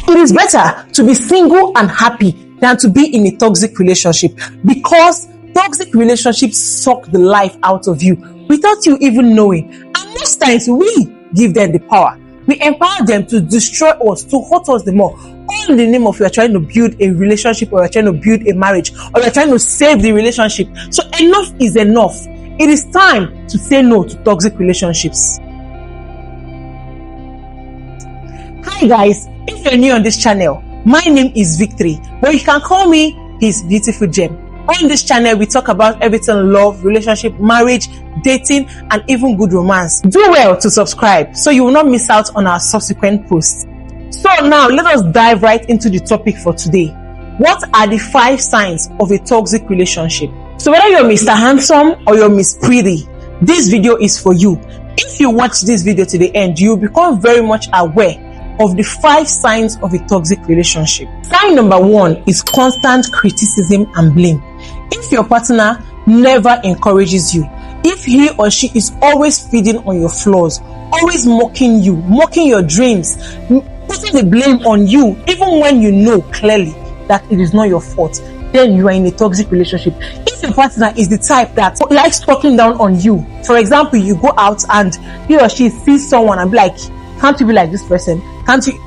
It is better to be single and happy than to be in a toxic relationship, because toxic relationships suck the life out of you without you even knowing. And most times we give them the power. We empower them to destroy us, to hurt us the more. All in the name of you are trying to build a relationship, or you are trying to build a marriage, or you are trying to save the relationship. So enough is enough. It is time to say no to toxic relationships. Hi guys, if you're new on this channel, my name is Victory, but you can call me His Beautiful Gem. On this channel, we talk about everything love, relationship, marriage, dating, and even good romance. Do well to subscribe so you will not miss out on our subsequent posts. So now, let us dive right into the topic for today. What are the 5 signs of a toxic relationship? So whether you're Mr. Handsome or you're Miss Pretty, this video is for you. If you watch this video to the end, you'll become very much aware of the 5 signs of a toxic relationship. Sign number 1 is constant criticism and blame. If your partner never encourages you, if he or she is always feeding on your flaws, always mocking you, mocking your dreams, putting the blame on you, even when you know clearly that it is not your fault, then you are in a toxic relationship. If your partner is the type that likes talking down on you, for example, you go out and he or she sees someone and be like, can't you be like this person? Can't you?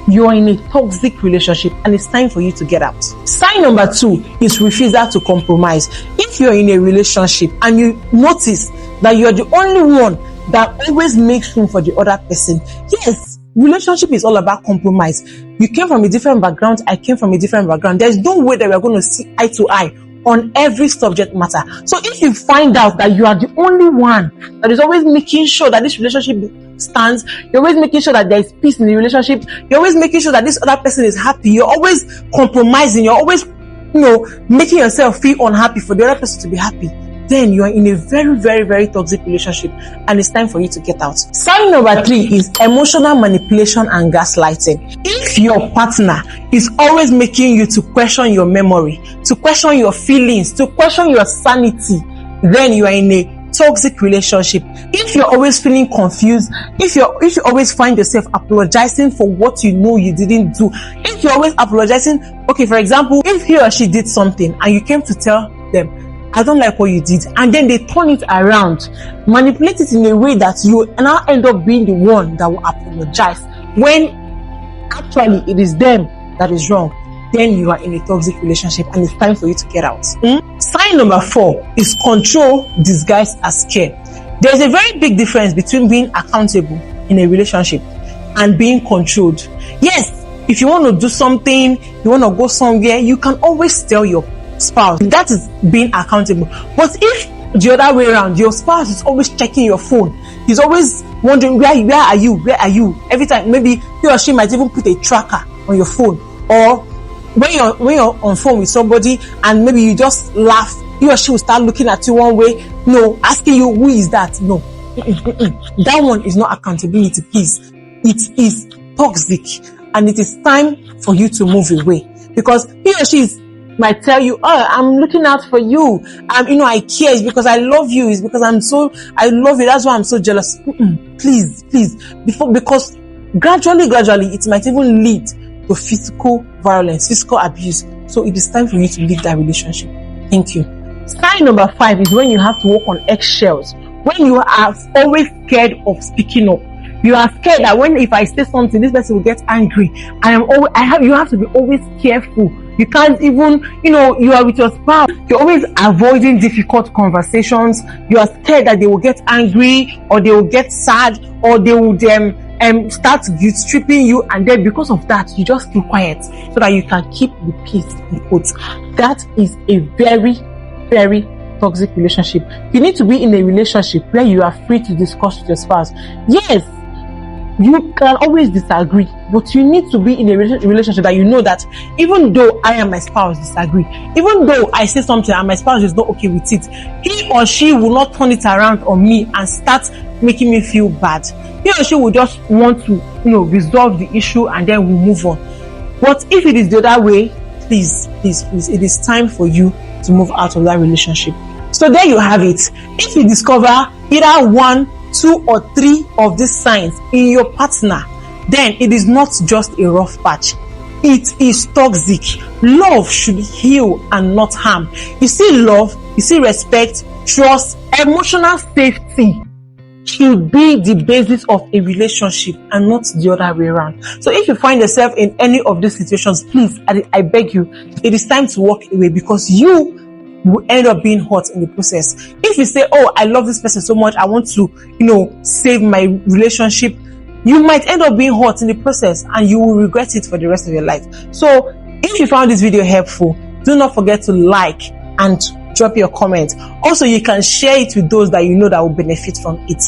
You're in a toxic relationship and it's time for you to get out. Sign number 2 is refusal to compromise. If you're in a relationship and you notice that you're the only one that always makes room for the other person, yes, relationship is all about compromise. You came from a different background, I came from a different background. There's no way that we're going to see eye to eye on every subject matter. So if you find out that you are the only one that is always making sure that this relationship stands, you're always making sure that there is peace in the relationship, you're always making sure that this other person is happy, you're always compromising, you're always, making yourself feel unhappy for the other person to be happy, then you are in a very, very, very toxic relationship and it's time for you to get out. Sign number 3 is emotional manipulation and gaslighting. If your partner is always making you to question your memory, to question your feelings, to question your sanity, then you are in a toxic relationship. If you're always feeling confused, if you always find yourself apologizing for what you know you didn't do, if you're always apologizing, okay, for example, if he or she did something and you came to tell them, I don't like what you did, and then they turn it around, manipulate it in a way that you now end up being the one that will apologize when actually it is them that is wrong, then you are in a toxic relationship and it's time for you to get out. Sign number 4 is control disguised as care. There's a very big difference between being accountable in a relationship and being controlled. Yes, if you want to do something, you want to go somewhere, you can always tell your spouse. That is being accountable. But if the other way around, your spouse is always checking your phone, he's always wondering where are you every time, maybe he or she might even put a tracker on your phone, or when you're on phone with somebody and maybe you just laugh, he or she will start looking at you one way, asking you who is that. No, that one is not accountability, please. It is toxic and it is time for you to move away, because he or she might tell you, oh, I'm looking out for you, I care, it's because I love you, it's because I love you, that's why I'm so jealous. Please, because gradually it might even lead to physical violence, physical abuse. So it is time for you to leave that relationship. Thank you. Sign number 5 is when you have to walk on eggshells, when you are always scared of speaking up. You are scared that if I say something, this person will get angry. You have to be always careful. You can't even, you are with your spouse, you're always avoiding difficult conversations. You are scared that they will get angry, or they will get sad, or they will start guilt-tripping you, and then because of that, you just keep quiet so that you can keep the peace in quotes. That is a very, very toxic relationship. You need to be in a relationship where you are free to discuss with your spouse. Yes, you can always disagree, but you need to be in a relationship that you know that even though I and my spouse disagree, even though I say something and my spouse is not okay with it, he or she will not turn it around on me and start making me feel bad. He or she will just want to, resolve the issue and then we'll move on. But if it is the other way, please, it is time for you to move out of that relationship. So there you have it. If you discover either 1, 2, or 3 of these signs in your partner, then it is not just a rough patch. it is toxic. Love should heal and not harm. You see love, you see respect, trust, emotional safety should be the basis of a relationship and not the other way around. So if you find yourself in any of these situations, please, I beg you, it is time to walk away, because you will end up being hurt in the process. If you say, oh, I love this person so much, I want to, save my relationship, you might end up being hurt in the process and you will regret it for the rest of your life. So if you found this video helpful, do not forget to like and drop your comment. Also, you can share it with those that you know that will benefit from it.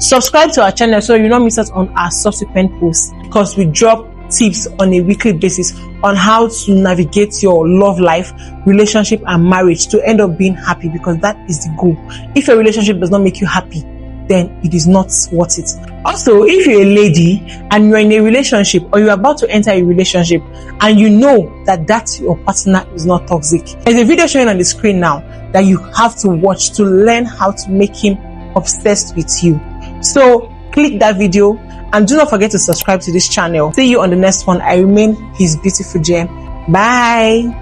Subscribe to our channel so you don't miss out on our subsequent posts, because we drop tips on a weekly basis on how to navigate your love life, relationship and marriage to end up being happy, because that is the goal. If a relationship does not make you happy, then it is not worth it. Also, if you're a lady and you're in a relationship or you're about to enter a relationship and you know that your partner is not toxic, there's a video showing on the screen now that you have to watch to learn how to make him obsessed with you. So click that video and do not forget to subscribe to this channel. See you on the next one. I remain his beautiful gem. Bye.